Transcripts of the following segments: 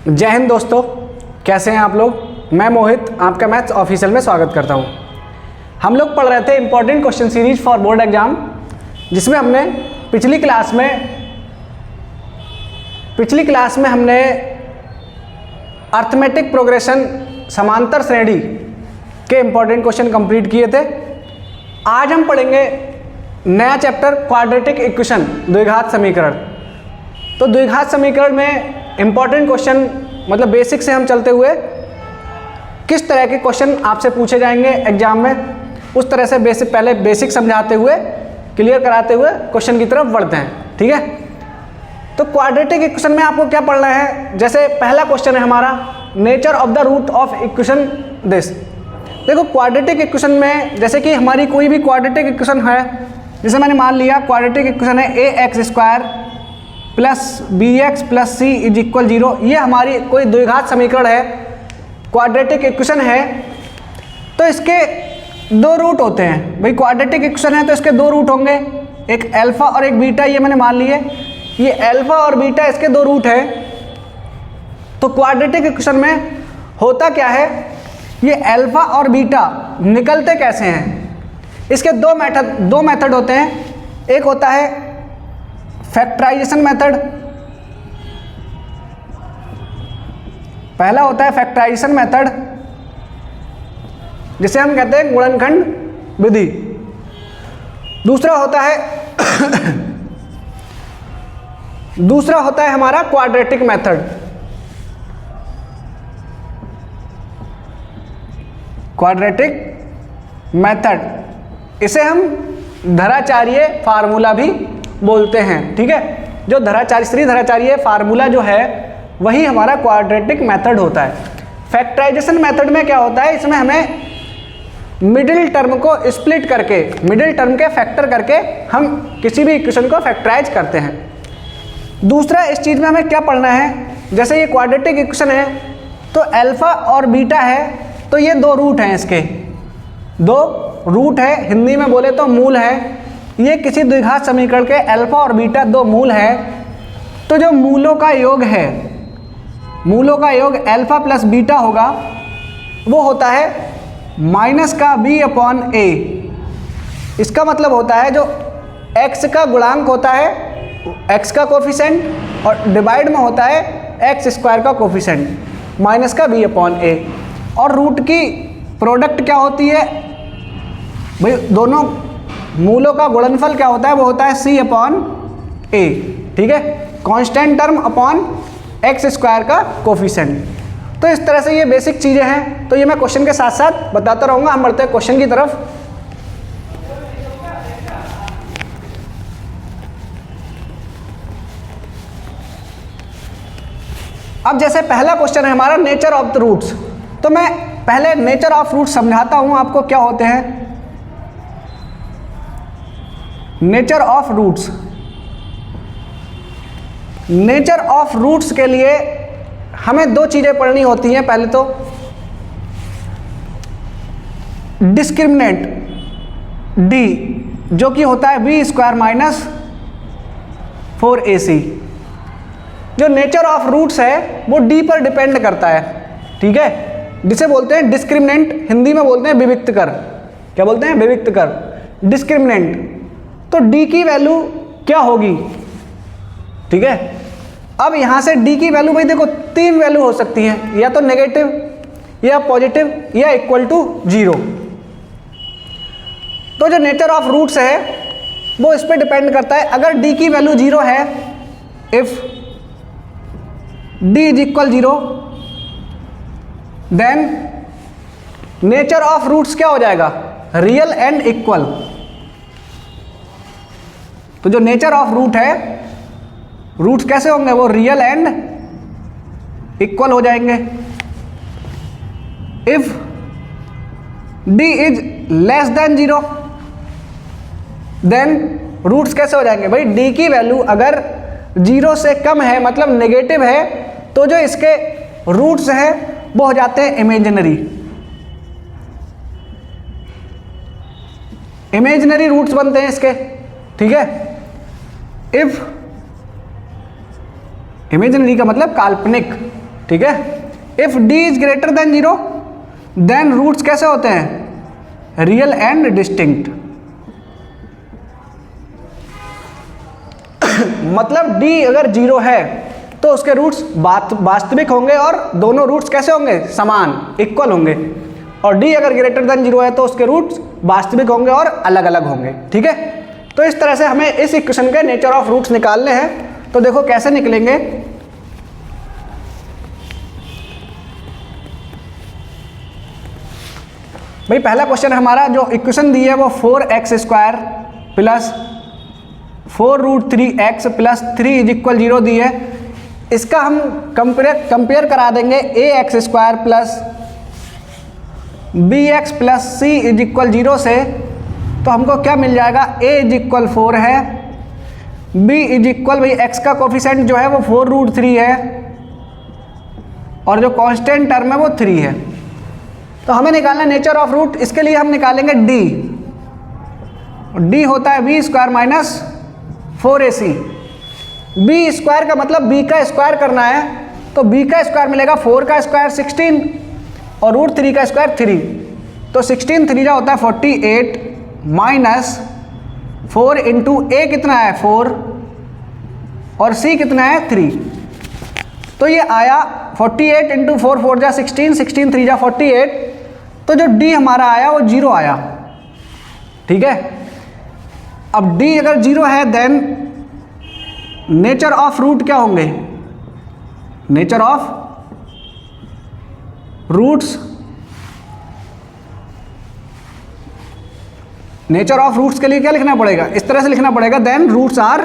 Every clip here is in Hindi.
जय हिंद दोस्तों, कैसे हैं आप लोग। मैं मोहित आपका मैथ्स ऑफिशियल में स्वागत करता हूं। हम लोग पढ़ रहे थे important question series for board exam, जिसमें हमने पिछली क्लास में हमने अर्थमेटिक प्रोग्रेशन समांतर श्रेणी के इंपॉर्टेंट क्वेश्चन कंप्लीट किए थे। आज हम पढ़ेंगे नया चैप्टर क्वाड्रेटिक इक्वेशन, द्विघात समीकरण। तो द्विघात समीकरण में इंपॉर्टेंट क्वेश्चन मतलब बेसिक से हम चलते हुए किस तरह के क्वेश्चन आपसे पूछे जाएंगे एग्जाम में, उस तरह से पहले बेसिक समझाते हुए क्लियर कराते हुए क्वेश्चन की तरफ बढ़ते हैं। ठीक है, तो क्वाड्रेटिक इक्वेशन में आपको क्या पढ़ना है। जैसे पहला क्वेश्चन है हमारा, nature of the root of equation this. देखो क्वाड्रेटिक इक्वेशन में जैसे कि हमारी कोई भी क्वाड्रेटिक इक्वेशन है, जैसे मैंने मान लिया क्वाड्रेटिक इक्वेशन है ax² plus bx plus c is equal 0। ये हमारी कोई द्विघात समीकरण है, क्वाड्रेटिक इक्वेशन है। तो इसके दो रूट होते हैं भाई। क्वाड्रेटिक इक्वेशन है तो इसके दो रूट होंगे, एक अल्फा और एक बीटा। ये मैंने मान लिए, ये अल्फा और बीटा इसके दो रूट है। तो क्वाड्रेटिक इक्वेशन में होता क्या है, ये अल्फा और बीटा निकलते कैसे हैं। इसके दो मेथड होते हैं। एक होता है फैक्टराइजेशन मेथड, पहला होता है फैक्टराइजेशन मेथड, जिसे हम कहते हैं गुणनखंड विधि। दूसरा होता है हमारा क्वाड्रेटिक मेथड। क्वाड्रेटिक मेथड, इसे हम धराचार्य फार्मूला भी बोलते हैं। ठीक है, जो श्री धराचार्य फार्मूला जो है वही हमारा क्वाड्रेटिक मेथड होता है। फैक्टराइजेशन मेथड में क्या होता है, इसमें हमें मिडिल टर्म को स्प्लिट करके, मिडिल टर्म के फैक्टर करके हम किसी भी इक्वेशन को फैक्टराइज करते हैं। दूसरा इस चीज़ में हमें क्या पढ़ना है, जैसे ये क्वाड्रेटिक इक्वेशन है तो अल्फा और बीटा है, तो ये दो रूट हैं, इसके दो रूट है, हिंदी में बोले तो मूल है। ये किसी द्विघात समीकरण के अल्फा और बीटा दो मूल है। तो जो मूलों का योग है, मूलों का योग अल्फा प्लस बीटा होगा, वो होता है माइनस का b/a। इसका मतलब होता है जो x का गुणांक होता है, x का कोफिशिएंट, और डिवाइड में होता है x² का कोफिशिएंट माइनस का b/a। और रूट की प्रोडक्ट क्या होती है भाई, दोनों मूलों का गुणनफल क्या होता है, वो होता है c/a। ठीक है, कांस्टेंट टर्म अपॉन x² का कोफिशिएंट। तो इस तरह से ये बेसिक चीज़ें हैं। तो ये मैं क्वेश्चन के साथ साथ बताता रहूँगा। हम बढ़ते हैं क्वेश्चन की तरफ। अब जैसे पहला क्वेश्चन है हमारा नेचर ऑफ द रूट्स, तो मैं पहले नेचर ऑफ रूट्स समझाता हूँ आपको क्या होते हैं। Nature of roots, nature of roots के लिए हमें दो चीजें पढ़नी होती हैं। पहले तो डिस्क्रिमिनेंट डी, जो कि होता है b² माइनस 4ac। जो नेचर ऑफ रूट्स है वो डी पर डिपेंड करता है। ठीक है, जिसे बोलते हैं डिस्क्रिमिनेंट, हिंदी में बोलते हैं विविक्त कर। क्या बोलते हैं, विविक्त कर, डिस्क्रिमिनेंट। तो d की वैल्यू क्या होगी। ठीक है, अब यहां से d की वैल्यू भाई देखो तीन वैल्यू हो सकती हैं, या तो नेगेटिव, या पॉजिटिव, या इक्वल टू 0। तो जो नेचर ऑफ रूट्स है वो इस पे डिपेंड करता है। अगर d की वैल्यू 0 है, if d is equal 0, then nature of roots क्या हो जाएगा, रियल एंड इक्वल। तो जो नेचर ऑफ रूट है, रूट्स कैसे होंगे, वो रियल एंड इक्वल हो जाएंगे। If d is less than 0, then roots कैसे हो जाएंगे भाई, d की वैल्यू अगर 0 से कम है मतलब नेगेटिव है, तो जो इसके रूट्स हैं वो हो जाते हैं इमेजिनरी। इमेजिनरी रूट्स बनते हैं इसके। ठीक है, इफ इमेजिनरी का मतलब काल्पनिक। ठीक है। If d is greater than 0 then roots कैसे होते हैं, रियल एंड डिस्टिंक्ट। मतलब d अगर 0 है तो उसके रूट्स वास्तविक होंगे और दोनों रूट्स कैसे होंगे, समान, इक्वल होंगे। और d अगर ग्रेटर देन 0 है तो उसके रूट्स वास्तविक होंगे और अलग अलग होंगे, ठीक है। तो इस तरह से हमें इस इक्वेशन के नेचर ऑफ रूट्स निकालने हैं। तो देखो कैसे निकलेंगे। भाई पहला क्वेश्चन हमारा जो इक्वेशन दी है वो 4x² plus 4√3x plus 3 is equal 0 दी है। इसका हम कंपेयर करा देंगे ax² plus bx plus c is equal 0 से। तो हमको क्या मिल जाएगा, a इज इक्वल 4 है, b इज इक्वल, भाई x का कोफिशिएंट जो है वो 4√3 है और जो कांस्टेंट टर्म है वो 3 है। तो हमें निकालना नेचर ऑफ रूट। इसके लिए हम निकालेंगे d। d होता है b² minus 4ac। b square का मतलब b का स्क्वायर करना है, तो b का स्क्वायर मिलेगा 4 का स्क्वायर 16 और √3 का स्क्वायर 3। तो 16 3 होता है 48 माइनस 4 इंटू a कितना है 4 और c कितना है 3। तो ये आया 48 इंटू 4 4 जा 16, 16 3 जा 48। तो जो d हमारा आया वो 0 आया, ठीक है। अब d अगर 0 है देन नेचर ऑफ रूट क्या होंगे, nature of roots, nature of roots के लिए क्या लिखना पड़ेगा, इस तरह से लिखना पड़ेगा, then roots are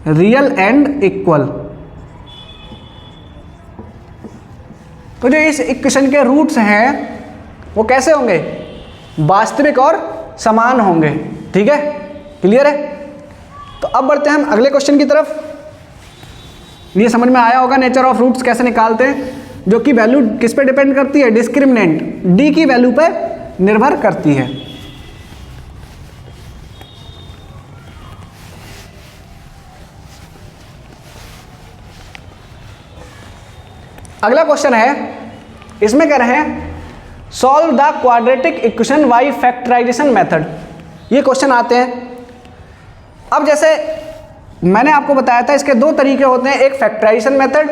real and equal. तो जो इस इक्वेशन के रूट्स हैं वो कैसे होंगे, वास्तविक और समान होंगे, ठीक है। क्लियर है। तो अब बढ़ते हैं हम अगले क्वेश्चन की तरफ। ये समझ में आया होगा नेचर ऑफ रूट्स कैसे निकालते हैं, जो कि वैल्यू किस पे डिपेंड करती है, डिस्क्रिमिनेंट d की वैल्यू पे निर्भर करती है। अगला क्वेश्चन है, इसमें कह रहे हैं solve the quadratic equation by factorization method. ये क्वेश्चन आते हैं। अब जैसे मैंने आपको बताया था इसके दो तरीके होते हैं, एक factorization method,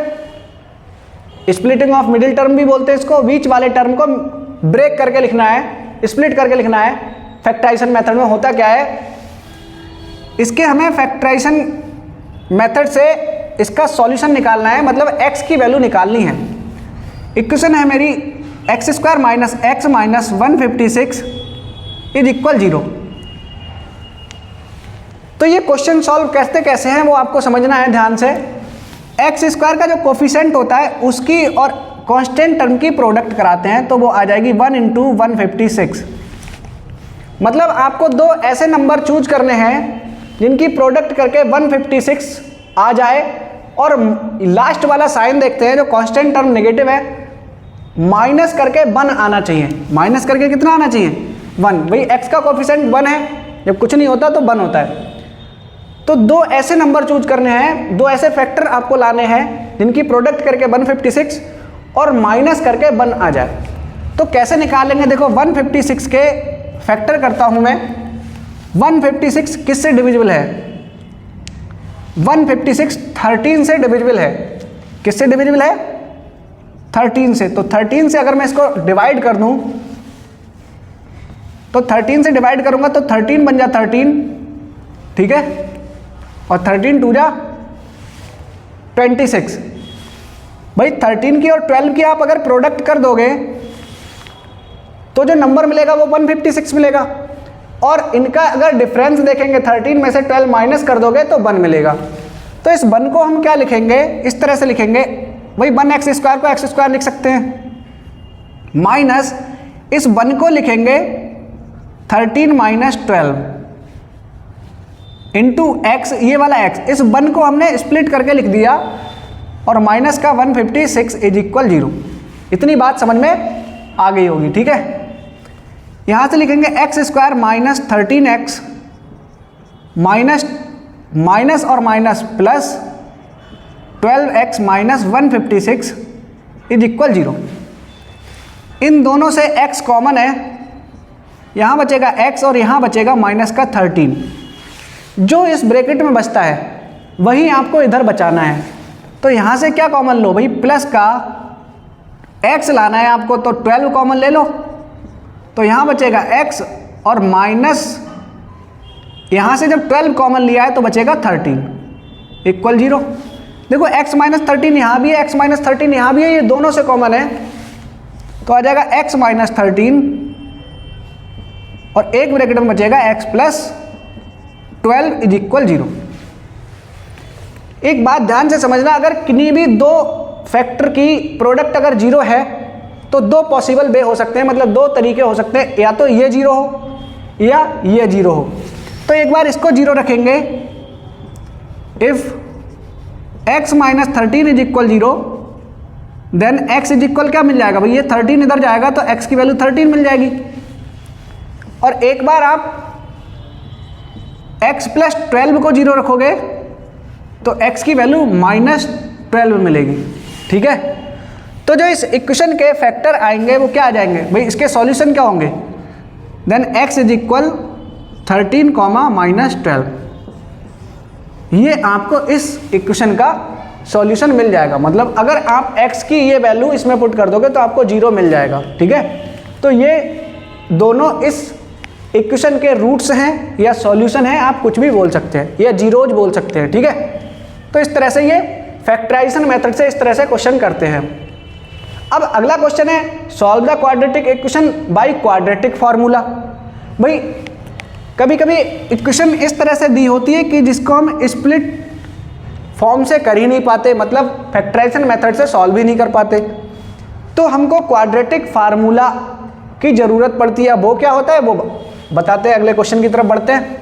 splitting of middle term भी बोलते हैं इसको, बीच वाले टर्म को ब्रेक करके लिखना है, स्प्लिट करके लिखना है। फैक्टराइजेशन मेथड में होता क्या है, इसके हमें फैक्टराइजेशन मेथड से इसका सॉल्यूशन निकालना है, मतलब x की वैल्यू निकालनी है। इक्वेशन है मेरी x² minus x minus 156 is equal 0। तो ये क्वेश्चन सॉल्व करते कैसे हैं वो आपको समझना है ध्यान से। x² का जो कोफिशिएंट होता है उसकी और कांस्टेंट टर्म की प्रोडक्ट कराते हैं, तो वो आ जाएगी 1 इंटू 156। मतलब आपको दो ऐसे नंबर चूज करने हैं जिनकी प्रोडक्ट करके 156 आ जाए, और लास्ट वाला साइन देखते हैं जो कांस्टेंट टर्म नेगेटिव है, माइनस करके 1 आना चाहिए। माइनस करके कितना आना चाहिए 1। भाई x का कोफिशिएंट 1 है, जब कुछ नहीं होता तो 1 होता है। तो दो ऐसे नंबर चूज करने हैं, दो ऐसे फैक्टर आपको लाने हैं जिनकी प्रोडक्ट करके 156 और माइनस करके 1 आ जाए। तो कैसे निकालेंगे, देखो 156 के फैक्टर करता हूं मैं। 156 किससे डिविजिबल है, 156 13 से डिविजिबल है। किससे डिविजिबल है, 13 से। तो 13 से अगर मैं इसको डिवाइड कर दूं तो 13 से डिवाइड करूंगा तो 13 बन जा 13, ठीक है, और 13 2 जा 26। भाई 13 की और 12 की आप अगर प्रोडक्ट कर दोगे तो जो नंबर मिलेगा वो 156 मिलेगा, और इनका अगर डिफरेंस देखेंगे 13 में से 12 माइनस कर दोगे तो 1 मिलेगा। तो इस 1 को हम क्या लिखेंगे, इस तरह से लिखेंगे, वही 1x² को x² लिख सकते हैं, माइनस इस 1 को लिखेंगे 13 माइनस 12 इंटू x, ये वाला x, इस 1 को हमने स्प्लिट करके लिख दिया, और माइनस का 156 इज इक्वल 0। इतनी बात समझ में आ गई होगी, ठीक है। यहां से लिखेंगे x² minus 13x minus minus और minus plus 12x minus 156 is equal 0। इन दोनों से x कॉमन है, यहाँ बचेगा x और यहाँ बचेगा माइनस का 13। जो इस ब्रैकेट में बचता है वही आपको इधर बचाना है। तो यहाँ से क्या कॉमन लो भाई, प्लस का x लाना है आपको, तो 12 कॉमन ले लो, तो यहाँ बचेगा x और माइनस यहाँ से जब 12 कॉमन लिया है तो बचेगा 13 इक्वल 0। देखो x माइनस 13 यहाँ भी है, x माइनस 13 यहाँ भी है, ये दोनों से कॉमन है, तो आ जाएगा x माइनस 13 और एक ब्रैकेट में बचेगा x प्लस 12 इज इक्वल 0। एक बात ध्यान से समझना, अगर किन्हीं भी दो फैक्टर की प्रोडक्ट अगर 0 है तो दो पॉसिबल वे हो सकते हैं, मतलब दो तरीके हो सकते हैं, या तो ये 0 हो या ये 0 हो। तो एक बार इसको 0 रखेंगे, if x minus 13 is equal 0 then x is equal क्या मिल जाएगा भाई, ये 13 इधर जाएगा तो x की वैल्यू 13 मिल जाएगी। और एक बार आप x प्लस 12 को 0 रखोगे तो x की वैल्यू माइनस 12 मिलेगी। ठीक है, तो जो इस इक्वेशन के फैक्टर आएंगे वो क्या आ जाएंगे भाई, इसके सॉल्यूशन क्या होंगे, then x is equal 13 comma minus 12। ये आपको इस इक्वेशन का सॉल्यूशन मिल जाएगा। मतलब अगर आप x की ये वैल्यू इसमें पुट कर दोगे तो आपको 0 मिल जाएगा। ठीक है, तो ये दोनों इस इक्वेशन के रूट्स हैं या सॉल्यूशन हैं, आप कुछ भी बोल सकते हैं, या जीरोज बोल सकते हैं। ठीक है, तो इस तरह से ये फैक्टराइजेशन मेथड से इस तरह से क्वेश्चन करते हैं। अब अगला क्वेश्चन है solve the quadratic equation by quadratic formula. भाई कभी कभी इक्वेशन इस तरह से दी होती है कि जिसको हम स्प्लिट फॉर्म से कर ही नहीं पाते, मतलब फैक्टराइजेशन मेथड से सॉल्व ही नहीं कर पाते, तो हमको क्वाड्रेटिक फार्मूला की ज़रूरत पड़ती है। वो क्या होता है वो बताते हैं, अगले क्वेश्चन की तरफ बढ़ते हैं।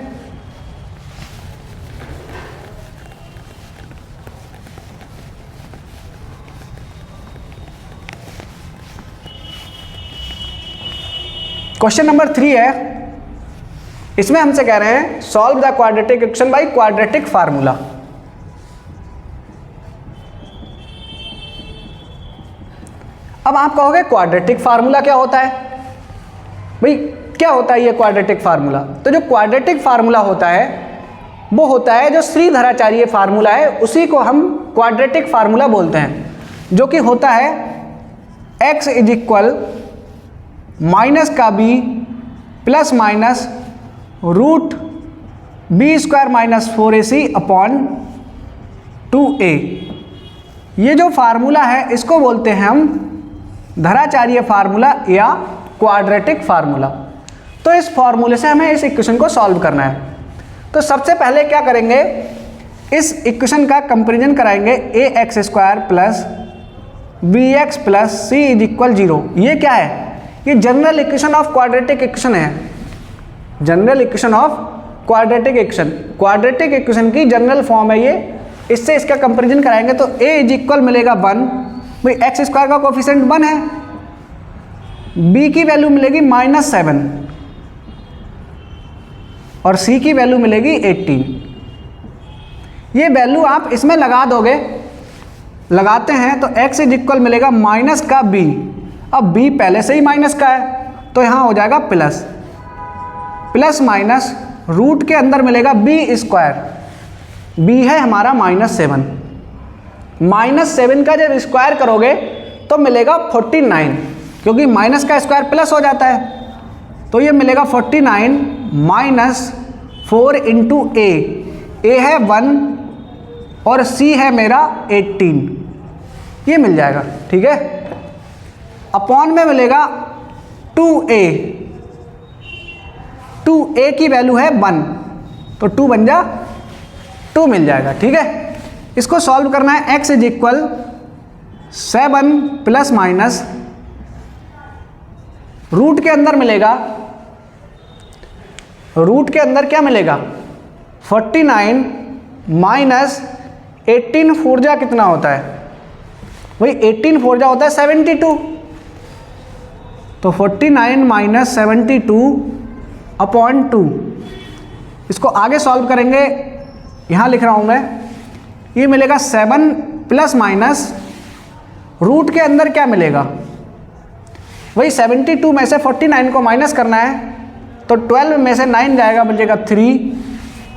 क्वेश्चन नंबर 3 है, इसमें हमसे कह रहे हैं solve the quadratic equation by quadratic formula. अब आप कहोगे क्वाड्रेटिक फार्मूला क्या होता है भाई, क्या होता है ये क्वाड्रेटिक फार्मूला। तो जो क्वाड्रेटिक फार्मूला होता है वो होता है जो श्रीधराचार्य फार्मूला है, उसी को हम क्वाड्रेटिक फार्मूला बोलते हैं, जो कि होता है x इज इक्वल माइनस का b plus minus root b square minus 4ac upon 2a। ये जो फार्मूला है इसको बोलते हैं हम धराचार्य फार्मूला या क्वाड्रेटिक फार्मूला। तो इस फार्मूले से हमें इस इक्वेशन को सॉल्व करना है। तो सबसे पहले क्या करेंगे, इस इक्वेशन का कंपैरिजन कराएंगे ax square plus bx plus c is equal 0। ये क्या है, ये general equation of quadratic equation है, general equation of quadratic equation, quadratic equation की जनरल फॉर्म है ये। इससे इसका कंपैरिजन कराएंगे तो a इज इक्वल मिलेगा 1, भाई एक्स स्क्वायर का कोफिशिएंट 1 है, b की वैल्यू मिलेगी -7 और c की वैल्यू मिलेगी 18। ये वैल्यू आप इसमें लगा दोगे, लगाते हैं तो x इज इक्वल मिलेगा माइनस का b, अब b पहले से ही माइनस का है तो यहाँ हो जाएगा प्लस, प्लस माइनस रूट के अंदर मिलेगा b स्क्वायर, b है हमारा -7, -7 का जब स्क्वायर करोगे तो मिलेगा 49, क्योंकि माइनस का स्क्वायर प्लस हो जाता है, तो ये मिलेगा 49 माइनस 4 इंटू a है 1 और c है मेरा 18, ये मिल जाएगा। ठीक है, अपॉन में मिलेगा 2a, 2a की वैल्यू है 1 तो 2 बन जा 2 मिल जाएगा। ठीक है, इसको सॉल्व करना है, x is equal 7 plus minus root के अंदर मिलेगा, रूट के अंदर क्या मिलेगा 49 माइनस 18 फोरजा कितना होता है भाई, 18 फोरजा होता है 72, तो 49 माइनस 72 अपॉन 2। इसको आगे सॉल्व करेंगे यहाँ लिख रहा हूँ मैं, ये मिलेगा 7 प्लस माइनस रूट के अंदर क्या मिलेगा, वही 72 में से 49 को माइनस करना है, तो 12 में से 9 जाएगा, बचेगा 3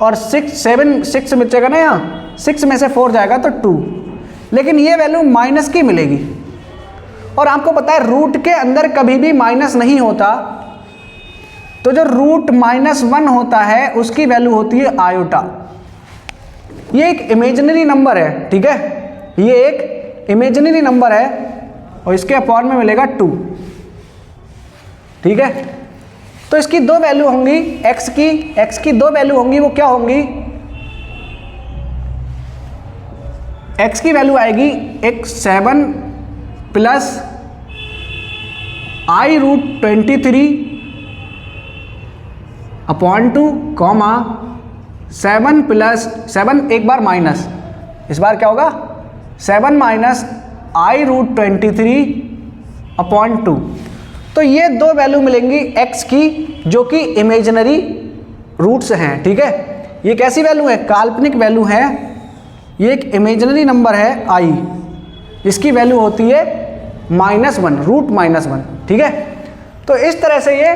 और 6 बचेगा ना, यहाँ 6 में से 4 जाएगा तो 2, लेकिन ये वैल्यू माइनस की मिलेगी। और आपको पता है रूट के अंदर कभी भी माइनस नहीं होता, तो जो रूट -1 होता है उसकी वैल्यू होती है आयोटा। ये एक इमेजिनरी नंबर है, ठीक है, ये एक इमेजिनरी नंबर है और इसके अपॉन में मिलेगा 2, ठीक है। तो इसकी दो वैल्यू होंगी, x की दो वैल्यू होंगी, वो क्या होंगी, x की वैल्यू आएगी एक 7 plus i√23 upon 2 comma 7 plus 7 एक बार माइनस, इस बार क्या होगा 7 माइनस i√23 अपॉन 2। तो ये दो वैल्यू मिलेंगी x की जो कि इमेजिनरी रूट्स हैं, ठीक है। ये कैसी वैल्यू है, काल्पनिक वैल्यू है, ये एक इमेजिनरी नंबर है i, इसकी वैल्यू होती है -1, रूट -1, ठीक है। तो इस तरह से ये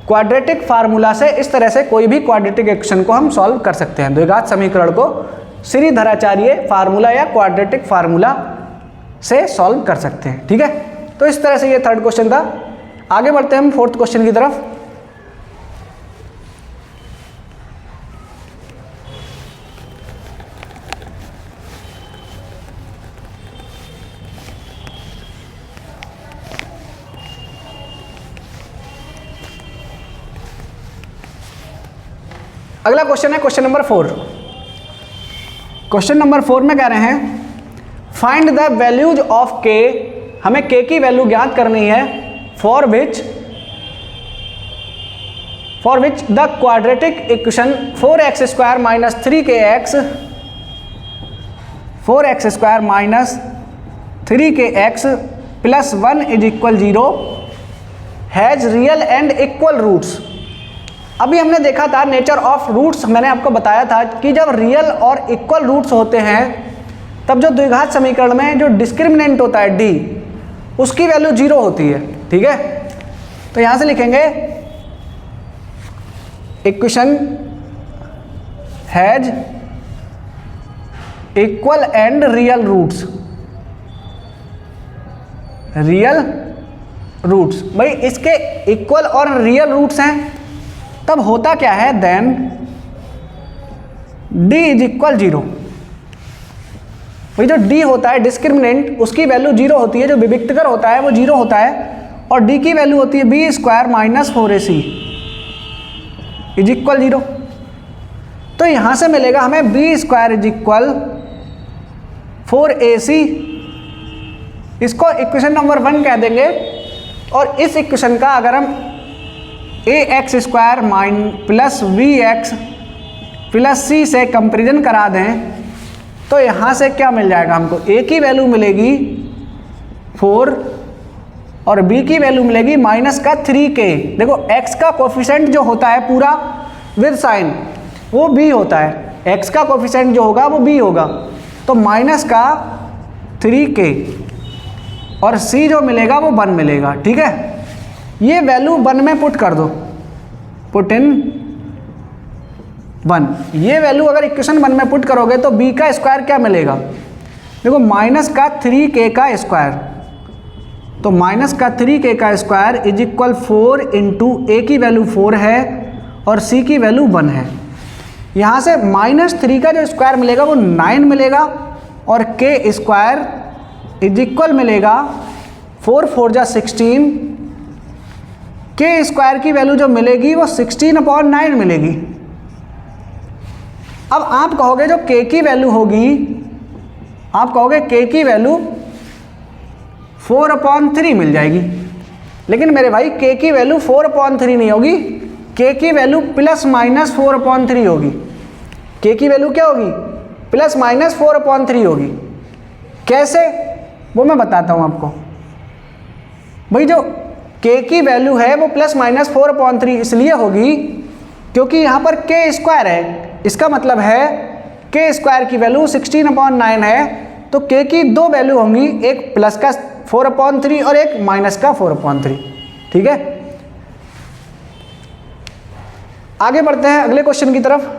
क्वाड्रेटिक फार्मूला से, इस तरह से कोई भी क्वाड्रेटिक इक्वेशन को हम सॉल्व कर सकते हैं, द्विघात समीकरण को श्रीधराचार्य फार्मूला या क्वाड्रेटिक फार्मूला से सॉल्व कर सकते हैं, ठीक है। तो इस तरह से ये थर्ड क्वेश्चन था। आगे बढ़ते हैं हम फोर्थ क्वेश्चन की तरफ। अगला क्वेश्चन है क्वेश्चन नंबर 4। क्वेश्चन नंबर 4 में कह रहे हैं फाइंड द वैल्यूज ऑफ के, हमें के की वैल्यू ज्ञात करनी है, for which the quadratic equation 4x² minus 3kx 4x² minus 3kx plus 1 is equal 0 has real and equal roots. अभी हमने देखा था नेचर ऑफ रूट्स, मैंने आपको बताया था कि जब रियल और इक्वल रूट्स होते हैं तब जो द्विघात समीकरण में जो डिस्क्रिमिनेंट होता है d, उसकी वैल्यू 0 होती है, ठीक है। तो यहां से लिखेंगे equation has equal and real roots, real roots, भाई इसके इक्वल और रियल रूट्स हैं, तब होता क्या है, देन d इज इक्वल 0। भाई जो d होता है डिस्क्रिमिनेंट, उसकी वैल्यू 0 होती है, जो विविक्तकर होता है वो 0 होता है, और d की वैल्यू होती है b² minus 4ac is equal 0। तो यहां से मिलेगा हमें b² इज इक्वल 4ac, इसको इक्वेशन नंबर 1 कह देंगे। और इस इक्वेशन का अगर हम ax² mine plus vx plus c से कंपेरिजन करा दें तो यहाँ से क्या मिल जाएगा हमको, a की वैल्यू मिलेगी 4 और b की वैल्यू मिलेगी -3k। देखो x का कोफिशिएंट जो होता है पूरा विद साइन वो b होता है, x का कोफिशिएंट जो होगा वो b होगा, तो -3k और c जो मिलेगा वो 1 मिलेगा, ठीक है। ये वैल्यू 1 में पुट कर दो, पुट इन 1। ये वैल्यू अगर इक्वेशन 1 में पुट करोगे तो b का स्क्वायर क्या मिलेगा, देखो -3k का स्क्वायर, तो -3k का square is equal 4 into a की वैल्यू 4 है और c की वैल्यू 1 है। यहाँ से -3 का जो स्क्वायर मिलेगा वो 9 मिलेगा और k स्क्वायर इज इक्वल मिलेगा 4 4 जा 16, के स्क्वायर की वैल्यू जो मिलेगी वो 16/9 मिलेगी। अब आप कहोगे जो k की वैल्यू होगी, आप कहोगे k की वैल्यू 4/3 मिल जाएगी, लेकिन मेरे भाई k की वैल्यू 4/3 नहीं होगी, k की वैल्यू ±4/3 होगी। k की वैल्यू क्या होगी, ±4/3 होगी। कैसे, वो मैं बताता हूँ आपको। भाई जो k की वैल्यू है वो ±4/3 इसलिए होगी क्योंकि यहाँ पर k स्क्वायर है, इसका मतलब है के स्क्वायर की वैल्यू 16/9 है, तो के की दो वैल्यू होंगी, एक प्लस का 4/3 और एक माइनस का 4/3। ठीक है, आगे बढ़ते हैं अगले क्वेश्चन की तरफ।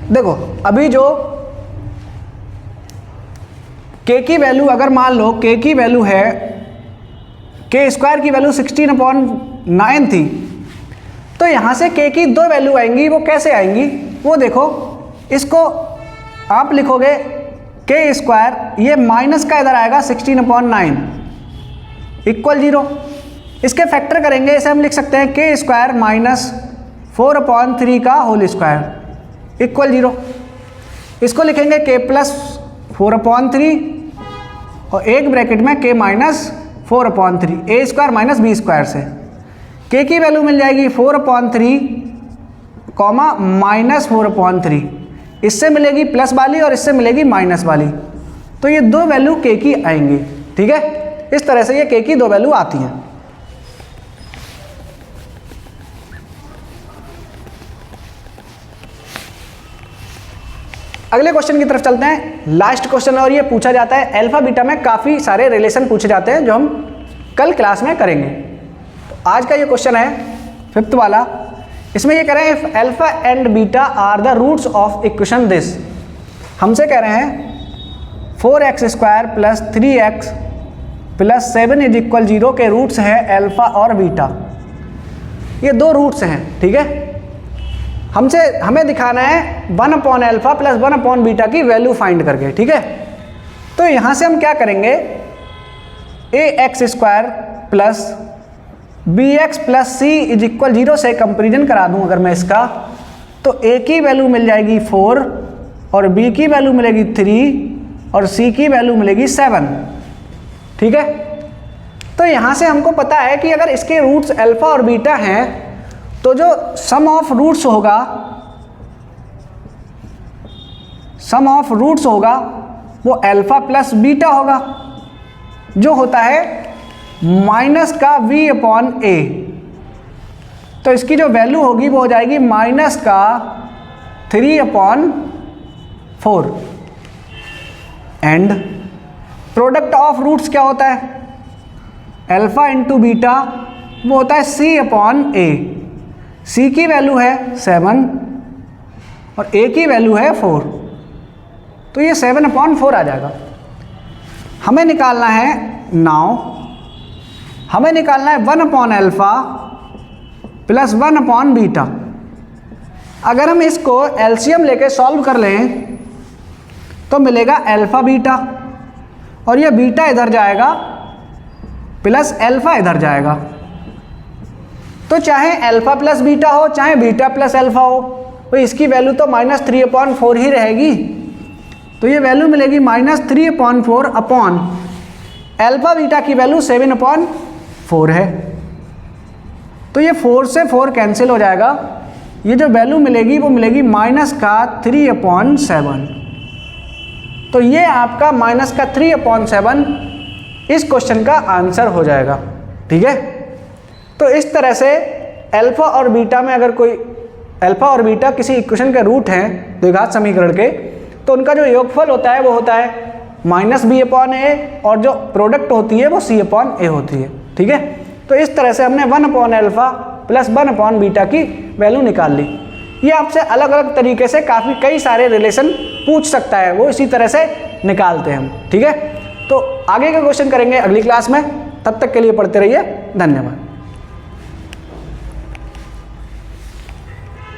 देखो अभी जो के की वैल्यू, अगर मान लो के की वैल्यू है, के स्क्वायर की वैल्यू 16/9 थी, तो यहाँ से के की दो वैल्यू आएंगी। वो कैसे आएंगी वो देखो, इसको आप लिखोगे के स्क्वायर, ये माइनस का इधर आएगा 16/9 इक्वल 0। इसके फैक्टर करेंगे, इसे हम लिख सकते हैं के स्क्वायर माइनस 4/3 का होल स्क्वायर इक्वल 0। इसको लिखेंगे के प्लस 4/3 और एक ब्रैकेट में के माइनस 4/3, ए स्क्वायर माइनस बी स्क्वायर से के की वैल्यू मिल जाएगी 4/3 कॉमा माइनस 4/3, इससे मिलेगी प्लस वाली और इससे मिलेगी माइनस वाली, तो ये दो वैल्यू के की आएंगी। ठीक है, इस तरह से ये के की दो वैल्यू आती हैं। अगले क्वेश्चन की तरफ चलते हैं, लास्ट क्वेश्चन, और ये पूछा जाता है अल्फा बीटा में काफ़ी सारे रिलेशन पूछे जाते हैं जो हम कल क्लास में करेंगे। तो आज का ये क्वेश्चन है 5th वाला, इसमें ये कह रहे हैं if alpha and beta are the roots of equation this. हमसे कह रहे हैं 4x² plus 3x plus 7 is equal 0 के रूट्स हैं अल्फा और बीटा। ये दो रूट्स हैं। ठीक है, हमें दिखाना है 1/α प्लस 1/बीटा की वैल्यू फाइंड करके। ठीक है, तो यहाँ से हम क्या करेंगे, ax² plus bx plus c is equal 0 से कंपेरिजन करा दूं अगर मैं इसका, तो a की वैल्यू मिल जाएगी 4 और b की वैल्यू मिलेगी 3 और c की वैल्यू मिलेगी 7। ठीक है, तो यहाँ से हमको पता है कि अगर इसके रूट्स अल्फा और बीटा हैं तो जो सम ऑफ रूट्स होगा वो अल्फा प्लस बीटा होगा, जो होता है माइनस का v/a। तो इसकी जो वैल्यू होगी वो हो जाएगी माइनस का 3/4। एंड प्रोडक्ट ऑफ रूट्स क्या होता है, अल्फा इंटू बीटा वो होता है c/a। c की वैल्यू है 7 और a की वैल्यू है 4, तो ये 7/4 आ जाएगा। हमें निकालना है हमें निकालना है 1/α प्लस 1/बीटा। अगर हम इसको एलसीएम लेके सॉल्व कर लें तो मिलेगा अल्फा बीटा, और ये बीटा इधर जाएगा प्लस अल्फा इधर जाएगा। तो चाहे अल्फा प्लस बीटा हो चाहे बीटा प्लस अल्फा हो, तो इसकी वैल्यू तो -3/4 ही रहेगी। तो ये वैल्यू मिलेगी -3/4 अपॉन अल्फा बीटा की वैल्यू 7/4 है। तो ये 4 से 4 कैंसिल हो जाएगा, ये जो वैल्यू मिलेगी वो मिलेगी -3/7। तो ये आपका -3/7 इस क्वेश्चन का आंसर हो जाएगा। ठीक है, तो इस तरह से अल्फा और बीटा में अगर कोई अल्फा और बीटा किसी इक्वेशन के रूट हैं द्विघात समीकरण के, तो उनका जो योगफल होता है वो होता है -b/a और जो प्रोडक्ट होती है वो c/a होती है। ठीक है, तो इस तरह से हमने 1/α प्लस 1/बीटा की वैल्यू निकाल ली। ये आपसे अलग अलग तरीके से कई सारे रिलेशन पूछ सकता है, वो इसी तरह से निकालते हैं हम। ठीक है, तो आगे का क्वेश्चन करेंगे अगली क्लास में, तब तक के लिए पढ़ते रहिए, धन्यवाद।